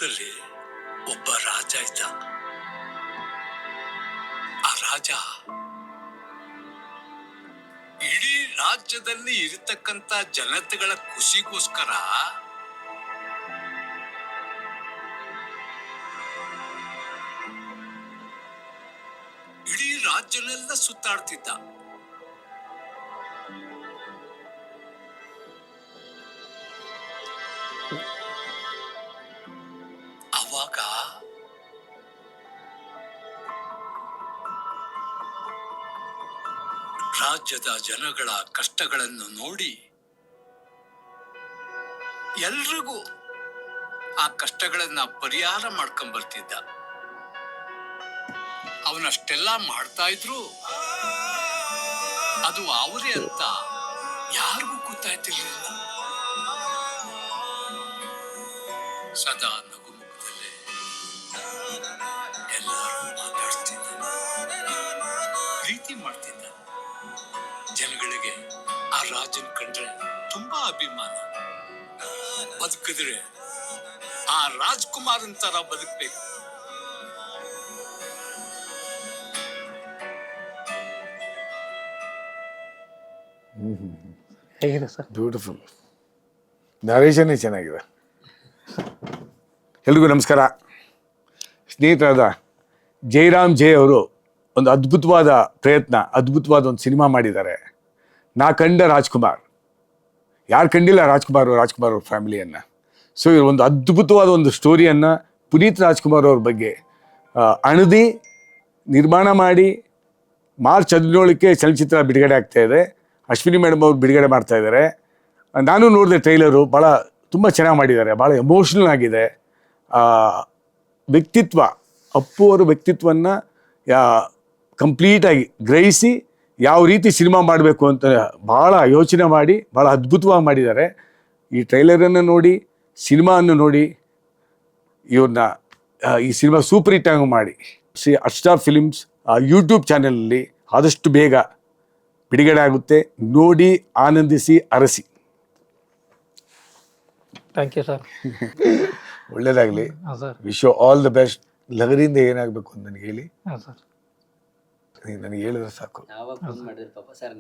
ಊರಲ್ಲಿ ಒಬ್ಬ ರಾಜ ಇದ್ದ. ಆ ರಾಜ ಇಡೀ ರಾಜ್ಯದಲ್ಲಿ ಇರತಕ್ಕಂತ ಜನತೆಗಳ ಖುಷಿಗೋಸ್ಕರ ಇಡೀ ರಾಜ್ಯನೆಲ್ಲ ಸುತ್ತಾಡ್ತಿದ್ದ. ಅವಾಗ ರಾಜ್ಯದ ಜನಗಳ ಕಷ್ಟಗಳನ್ನು ನೋಡಿ ಎಲ್ರಿಗೂ ಆ ಕಷ್ಟಗಳನ್ನ ಪರಿಹಾರ ಮಾಡ್ಕೊಂಡ್ ಬರ್ತಿದ್ದ. ಅವನಷ್ಟೆಲ್ಲ ಮಾಡ್ತಾ ಇದ್ರು ಅದು ಅವರೇ ಅಂತ ಯಾರಿಗೂ ಗೊತ್ತಾಯ್ತಿರ್ಲಿಲ್ಲ. ಸದಾ ನಗುಮುಖದಲ್ಲೇ ಎಲ್ಲರೂ ಮಾತಾಡ್ತಿದ್ದ, ಪ್ರೀತಿ ಮಾಡ್ತಿದ್ದ. ಜನಗಳಿಗೆ ಆ ರಾಜನ್ ಕಂಡ್ರೆ ತುಂಬಾ ಅಭಿಮಾನ. ಬದುಕಿದ್ರೆ ಆ ರಾಜ್ಕುಮಾರನ್ ತರ ಬದುಕ್ಬೇಕು. ಹೇಗಿದೆ ಸರ್? ಬ್ಯೂಟಿಫುಲ್ ನರೇಶನೇ ಚೆನ್ನಾಗಿದೆ. ಎಲ್ರಿಗೂ ನಮಸ್ಕಾರ. ಸ್ನೇಹಿತರಾದ ಜಯರಾಮ್ ಜೆ ಅವರು ಒಂದು ಅದ್ಭುತವಾದ ಪ್ರಯತ್ನ, ಅದ್ಭುತವಾದ ಒಂದು ಸಿನಿಮಾ ಮಾಡಿದ್ದಾರೆ. ನಾ ಕಂಡ ರಾಜ್ಕುಮಾರ್. ಯಾರು ಕಂಡಿಲ್ಲ ರಾಜ್ಕುಮಾರ್ ಅವ್ರ ಫ್ಯಾಮಿಲಿಯನ್ನು. ಸೊ ಇವರು ಒಂದು ಅದ್ಭುತವಾದ ಒಂದು ಸ್ಟೋರಿಯನ್ನು ಪುನೀತ್ ರಾಜ್ಕುಮಾರ್ ಅವ್ರ ಬಗ್ಗೆ ಅಣದಿ ನಿರ್ಮಾಣ ಮಾಡಿ ಮಾರ್ಚ್ 17ಕ್ಕೆ ಚಲನಚಿತ್ರ ಬಿಡುಗಡೆ ಆಗ್ತಾ ಇದೆ. ಅಶ್ವಿನಿ ಮೇಡಮ್ ಅವ್ರು ಬಿಡುಗಡೆ ಮಾಡ್ತಾ ಇದ್ದಾರೆ. ನಾನು ನೋಡಿದೆ ಟ್ರೈಲರು, ಭಾಳ ತುಂಬ ಚೆನ್ನಾಗಿ ಮಾಡಿದ್ದಾರೆ, ಭಾಳ ಎಮೋಷ್ನಲ್ ಆಗಿದೆ. ವ್ಯಕ್ತಿತ್ವ, ಅಪ್ಪು ಅವರ ವ್ಯಕ್ತಿತ್ವವನ್ನು ಕಂಪ್ಲೀಟಾಗಿ ಗ್ರಹಿಸಿ ಯಾವ ರೀತಿ ಸಿನಿಮಾ ಮಾಡಬೇಕು ಅಂತ ಭಾಳ ಯೋಚನೆ ಮಾಡಿ ಭಾಳ ಅದ್ಭುತವಾಗಿ ಮಾಡಿದ್ದಾರೆ. ಈ ಟ್ರೈಲರನ್ನು ನೋಡಿ, ಸಿನಿಮಾವನ್ನು ನೋಡಿ, ಇವ್ರನ್ನ ಈ ಸಿನಿಮಾ ಸೂಪರ್ ಹಿಟ್ ಆಗಿ ಮಾಡಿ ಅರ್ಸ್ಟಾರ್ ಫಿಲಿಮ್ಸ್ ಯೂಟ್ಯೂಬ್ ಚಾನೆಲಲ್ಲಿ ಆದಷ್ಟು ಬೇಗ ಬಿಡುಗಡೆ ಆಗುತ್ತೆ. ನೋಡಿ, ಆನಂದಿಸಿ, ಅರಸಿ. Thank you sir. ಒಳ್ಳೇದಾಗಲಿ. ಹಾಂ sir. Wish you all the best. ಲಗರಿಂದ ಏನಾಗಬೇಕು ಅಂತ ನನಗೆ ಹೇಳಿ. ಹಾಂ ಸರ್. ನನಗೆ ಹೇಳಿದ್ರೆ ಸಾಕು. ಯಾವಾಗ ಫೋನ್ ಮಾಡಿದ್ರಿ ಪಾಪ ಸರ್